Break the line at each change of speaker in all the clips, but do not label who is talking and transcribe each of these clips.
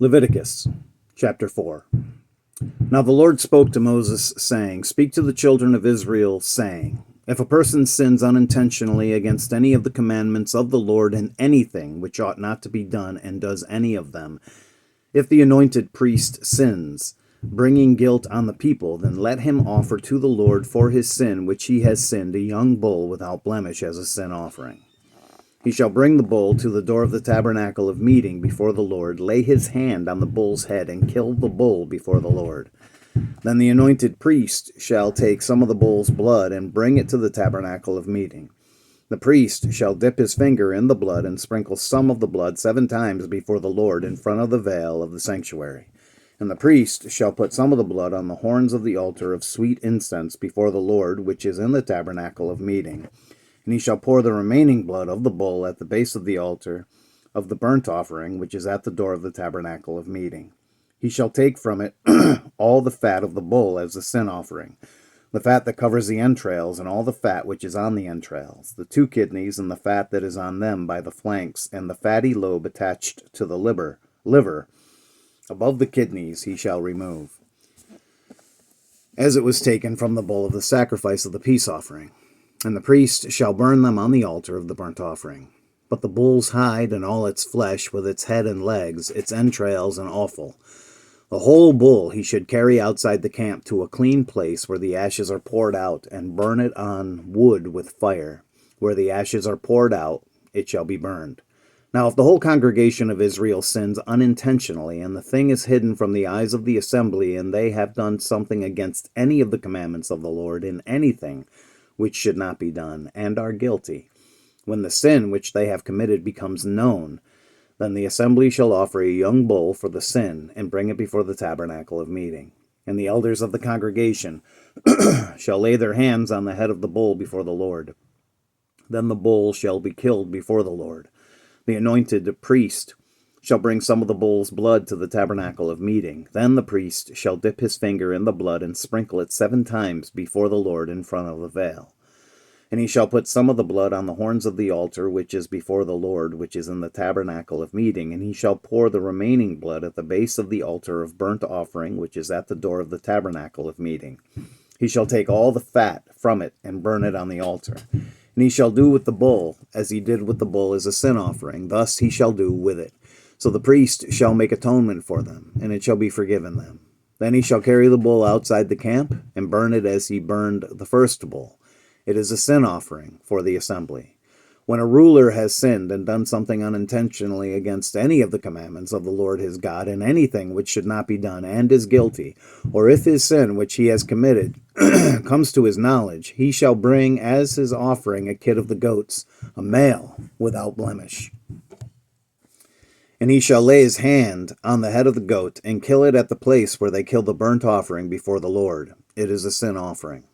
Leviticus chapter 4. Now the Lord spoke to Moses, saying, Speak to the children of Israel, saying, If a person sins unintentionally against any of the commandments of the Lord in anything which ought not to be done, and does any of them, if the anointed priest sins, bringing guilt on the people, then let him offer to the Lord for his sin which he has sinned a young bull without blemish as a sin offering. He shall bring the bull to the door of the tabernacle of meeting before the Lord, lay his hand on the bull's head, and kill the bull before the Lord. Then the anointed priest shall take some of the bull's blood and bring it to the tabernacle of meeting. The priest shall dip his finger in the blood and sprinkle some of the blood 7 times before the Lord in front of the veil of the sanctuary. And the priest shall put some of the blood on the horns of the altar of sweet incense before the Lord, which is in the tabernacle of meeting. And he shall pour the remaining blood of the bull at the base of the altar of the burnt offering, which is at the door of the tabernacle of meeting. He shall take from it all the fat of the bull as a sin offering, the fat that covers the entrails, and all the fat which is on the entrails, the 2 kidneys, and the fat that is on them by the flanks, and the fatty lobe attached to the liver. Above the kidneys he shall remove, as it was taken from the bull of the sacrifice of the peace offering. And the priest shall burn them on the altar of the burnt offering. But the bull's hide and all its flesh, with its head and legs, its entrails and offal, the whole bull he should carry outside the camp to a clean place where the ashes are poured out, and burn it on wood with fire. Where the ashes are poured out, it shall be burned. Now if the whole congregation of Israel sins unintentionally, and the thing is hidden from the eyes of the assembly, and they have done something against any of the commandments of the Lord in anything which should not be done, and are guilty, when the sin which they have committed becomes known, then the assembly shall offer a young bull for the sin, and bring it before the tabernacle of meeting. And the elders of the congregation shall lay their hands on the head of the bull before the Lord. Then the bull shall be killed before the Lord. The anointed priest shall bring some of the bull's blood to the tabernacle of meeting. Then the priest shall dip his finger in the blood and sprinkle it 7 times before the Lord in front of the veil. And he shall put some of the blood on the horns of the altar which is before the Lord, which is in the tabernacle of meeting, and he shall pour the remaining blood at the base of the altar of burnt offering, which is at the door of the tabernacle of meeting. He shall take all the fat from it and burn it on the altar. And he shall do with the bull as he did with the bull as a sin offering. Thus he shall do with it. So the priest shall make atonement for them, and it shall be forgiven them. Then he shall carry the bull outside the camp, and burn it as he burned the first bull. It is a sin offering for the assembly. When a ruler has sinned and done something unintentionally against any of the commandments of the Lord his God in anything which should not be done, and is guilty, or if his sin which he has committed comes to his knowledge, he shall bring as his offering a kid of the goats, a male without blemish. And he shall lay his hand on the head of the goat, and kill it at the place where they kill the burnt offering before the Lord. It is a sin offering.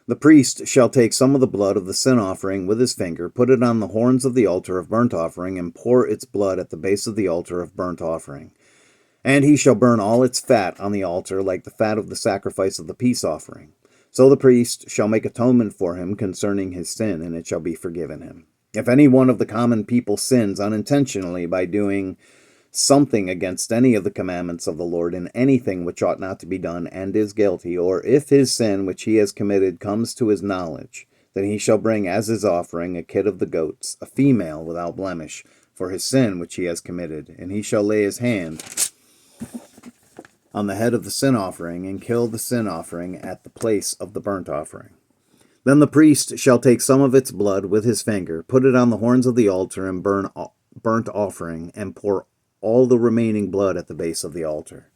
The priest shall take some of the blood of the sin offering with his finger, put it on the horns of the altar of burnt offering, and pour its blood at the base of the altar of burnt offering. And he shall burn all its fat on the altar, like the fat of the sacrifice of the peace offering. So the priest shall make atonement for him concerning his sin, and it shall be forgiven him. If any one of the common people sins unintentionally by doing something against any of the commandments of the Lord in anything which ought not to be done, and is guilty, or if his sin which he has committed comes to his knowledge, then he shall bring as his offering a kid of the goats, a female without blemish, for his sin which he has committed, and he shall lay his hand on the head of the sin offering, and kill the sin offering at the place of the burnt offering. Then the priest shall take some of its blood with his finger, put it on the horns of the altar and burnt offering, and pour all the remaining blood at the base of the altar.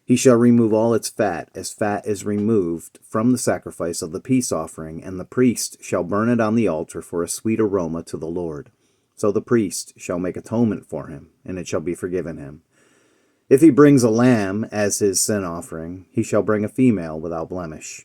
He shall remove all its fat, as fat is removed from the sacrifice of the peace offering, and the priest shall burn it on the altar for a sweet aroma to the Lord. So the priest shall make atonement for him, and it shall be forgiven him. If he brings a lamb as his sin offering, he shall bring a female without blemish.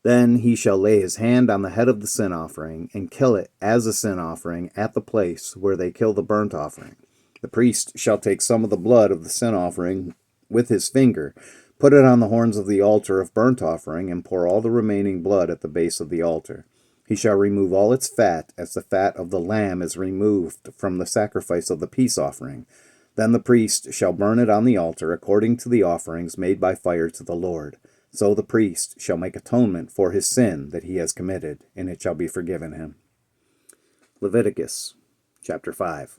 Then he shall lay his hand on the head of the sin offering, and kill it as a sin offering at the place where they kill the burnt offering. The priest shall take some of the blood of the sin offering with his finger, put it on the horns of the altar of burnt offering, and pour all the remaining blood at the base of the altar. He shall remove all its fat, as the fat of the lamb is removed from the sacrifice of the peace offering. Then the priest shall burn it on the altar according to the offerings made by fire to the Lord. So the priest shall make atonement for his sin that he has committed, and it shall be forgiven him. Leviticus chapter 5.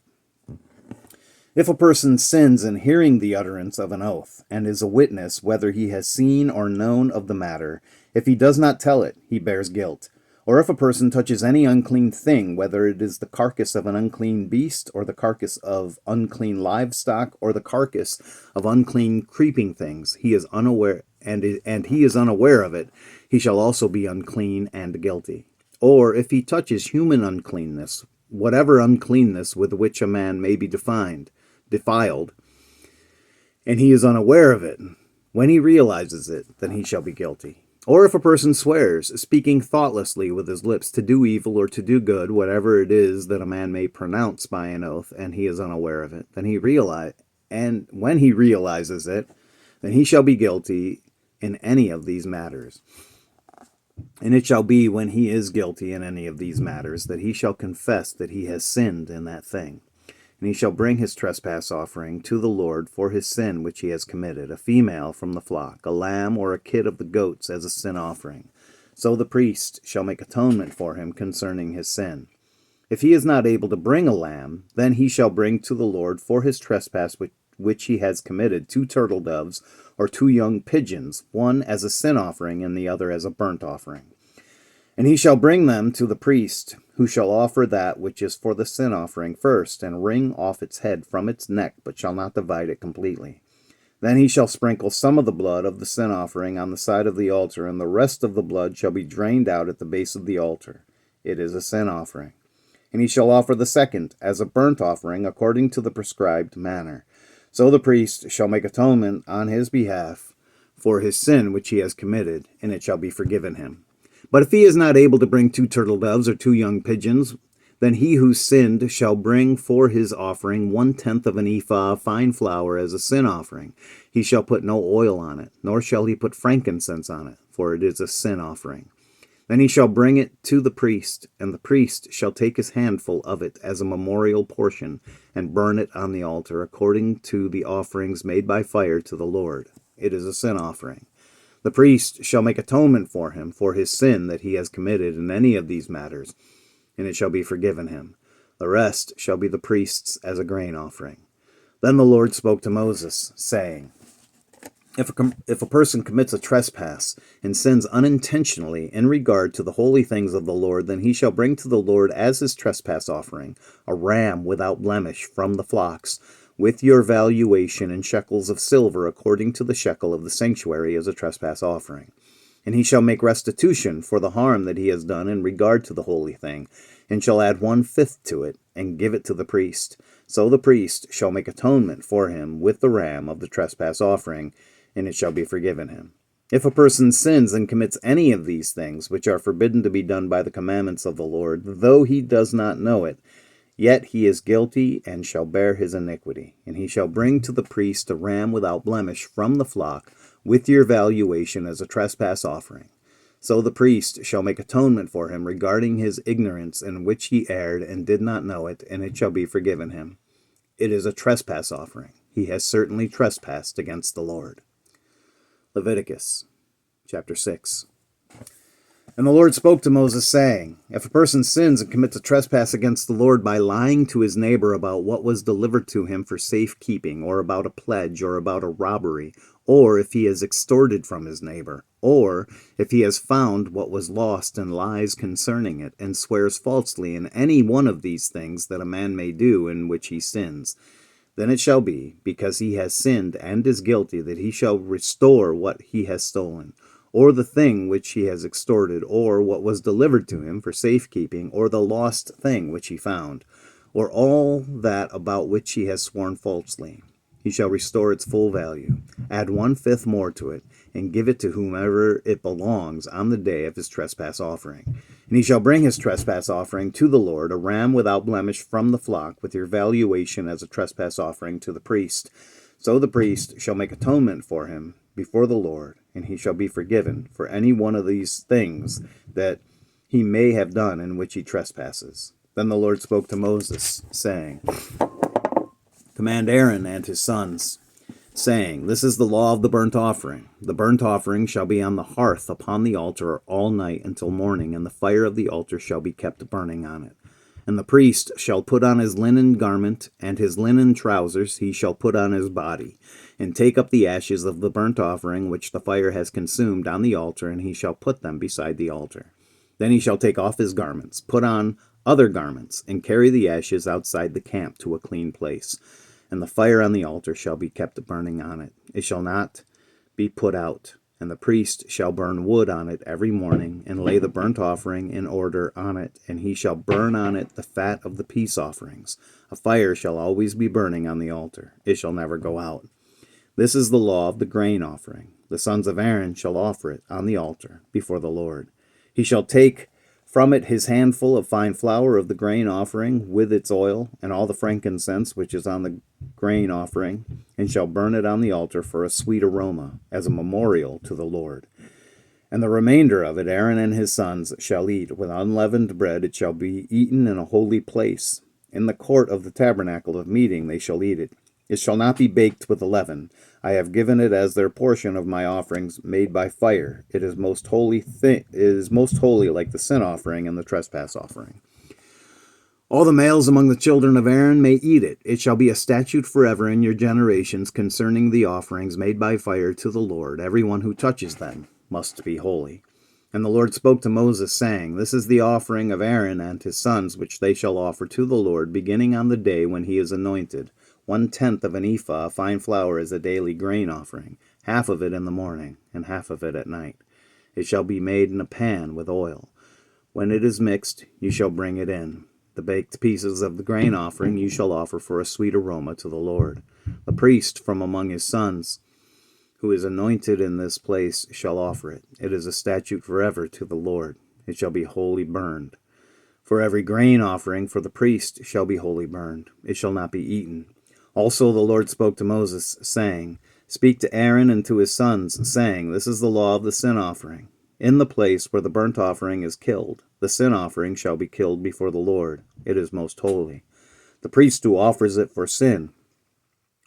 If a person sins in hearing the utterance of an oath, and is a witness whether he has seen or known of the matter, if he does not tell it, he bears guilt. Or if a person touches any unclean thing, whether it is the carcass of an unclean beast, or the carcass of unclean livestock, or the carcass of unclean creeping things, he is unaware, and he is unaware of it, he shall also be unclean and guilty. Or if he touches human uncleanness, whatever uncleanness with which a man may be defiled, and he is unaware of it, when he realizes it, then he shall be guilty. Or if a person swears, speaking thoughtlessly with his lips to do evil or to do good, whatever it is that a man may pronounce by an oath, and he is unaware of it, when he realizes it, then he shall be guilty in any of these matters. And it shall be when he is guilty in any of these matters that he shall confess that he has sinned in that thing. And he shall bring his trespass offering to the Lord for his sin which he has committed, a female from the flock, a lamb or a kid of the goats as a sin offering. So the priest shall make atonement for him concerning his sin. If he is not able to bring a lamb, then he shall bring to the Lord for his trespass which he has committed 2 turtle doves or 2 young pigeons, one as a sin offering and the other as a burnt offering. And he shall bring them to the priest, who shall offer that which is for the sin offering first, and wring off its head from its neck, but shall not divide it completely. Then he shall sprinkle some of the blood of the sin offering on the side of the altar, and the rest of the blood shall be drained out at the base of the altar. It is a sin offering. And he shall offer the second as a burnt offering according to the prescribed manner. So the priest shall make atonement on his behalf for his sin which he has committed, and it shall be forgiven him. But if he is not able to bring 2 turtle doves or 2 young pigeons, then he who sinned shall bring for his offering 1/10 of an ephah of fine flour as a sin offering. He shall put no oil on it, nor shall he put frankincense on it, for it is a sin offering. Then he shall bring it to the priest, and the priest shall take his handful of it as a memorial portion, and burn it on the altar according to the offerings made by fire to the Lord. It is a sin offering. The priest shall make atonement for him for his sin that he has committed in any of these matters, and it shall be forgiven him. The rest shall be the priest's as a grain offering. Then the Lord spoke to Moses, saying, If a person commits a trespass and sins unintentionally in regard to the holy things of the Lord, then he shall bring to the Lord as his trespass offering a ram without blemish from the flocks, with your valuation in shekels of silver according to the shekel of the sanctuary as a trespass offering. And he shall make restitution for the harm that he has done in regard to the holy thing, and shall add 1/5 to it, and give it to the priest. So the priest shall make atonement for him with the ram of the trespass offering, and it shall be forgiven him. If a person sins and commits any of these things, which are forbidden to be done by the commandments of the Lord, though he does not know it, yet he is guilty and shall bear his iniquity. And he shall bring to the priest a ram without blemish from the flock, with your valuation as a trespass offering. So the priest shall make atonement for him regarding his ignorance in which he erred and did not know it, and it shall be forgiven him. It is a trespass offering. He has certainly trespassed against the Lord. Leviticus chapter 6. And the Lord spoke to Moses, saying, If a person sins and commits a trespass against the Lord by lying to his neighbor about what was delivered to him for safekeeping, or about a pledge, or about a robbery, or if he has extorted from his neighbor, or if he has found what was lost and lies concerning it, and swears falsely in any one of these things that a man may do in which he sins, then it shall be, because he has sinned and is guilty, that he shall restore what he has stolen, or the thing which he has extorted, or what was delivered to him for safekeeping, or the lost thing which he found, or all that about which he has sworn falsely. He shall restore its full value, add 1/5 more to it, and give it to whomever it belongs on the day of his trespass offering. And he shall bring his trespass offering to the Lord, a ram without blemish from the flock, with your valuation as a trespass offering to the priest. So the priest shall make atonement for him before the Lord, and he shall be forgiven for any one of these things that he may have done in which he trespasses. Then the Lord spoke to Moses, saying, Command Aaron and his sons, saying, This is the law of the burnt offering. The burnt offering shall be on the hearth upon the altar all night until morning, and the fire of the altar shall be kept burning on it. And the priest shall put on his linen garment, and his linen trousers he shall put on his body, and take up the ashes of the burnt offering which the fire has consumed on the altar, and he shall put them beside the altar. Then he shall take off his garments, put on other garments, and carry the ashes outside the camp to a clean place. And the fire on the altar shall be kept burning on it. It shall not be put out. And the priest shall burn wood on it every morning, and lay the burnt offering in order on it, and he shall burn on it the fat of the peace offerings. A fire shall always be burning on the altar. It shall never go out. This is the law of the grain offering. The sons of Aaron shall offer it on the altar before the Lord. He shall take from it his handful of fine flour of the grain offering with its oil, and all the frankincense which is on the grain offering, and shall burn it on the altar for a sweet aroma, as a memorial to the Lord. And the remainder of it Aaron and his sons shall eat. With unleavened bread it shall be eaten in a holy place. In the court of the tabernacle of meeting they shall eat it. It shall not be baked with leaven. I have given it as their portion of my offerings made by fire. It is most holy like the sin offering and the trespass offering. All the males among the children of Aaron may eat it. It shall be a statute forever in your generations concerning the offerings made by fire to the Lord. Everyone who touches them must be holy. And the Lord spoke to Moses, saying, This is the offering of Aaron and his sons, which they shall offer to the Lord, beginning on the day when he is anointed. 1/10 of an ephah of fine flour is a daily grain offering, half of it in the morning, and half of it at night. It shall be made in a pan with oil. When it is mixed, you shall bring it in. The baked pieces of the grain offering you shall offer for a sweet aroma to the Lord. The priest from among his sons, who is anointed in this place, shall offer it. It is a statute forever to the Lord. It shall be wholly burned. For every grain offering for the priest shall be wholly burned. It shall not be eaten. Also the Lord spoke to Moses, saying, Speak to Aaron and to his sons, saying, This is the law of the sin offering. In the place where the burnt offering is killed, the sin offering shall be killed before the Lord. It is most holy. The priest who offers it for sin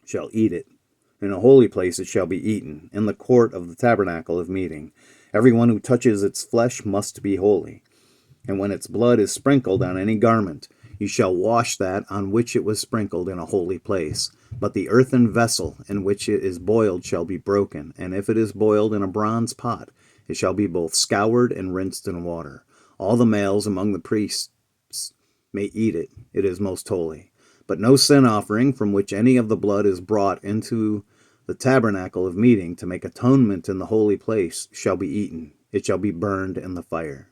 shall eat it. In a holy place it shall be eaten, in the court of the tabernacle of meeting. Everyone who touches its flesh must be holy. And when its blood is sprinkled on any garment, you shall wash that on which it was sprinkled in a holy place. But the earthen vessel in which it is boiled shall be broken, and if it is boiled in a bronze pot, it shall be both scoured and rinsed in water. All the males among the priests may eat it. It is most holy. But no sin offering from which any of the blood is brought into the tabernacle of meeting to make atonement in the holy place shall be eaten. It shall be burned in the fire.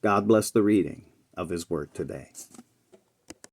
God bless the reading of his word today.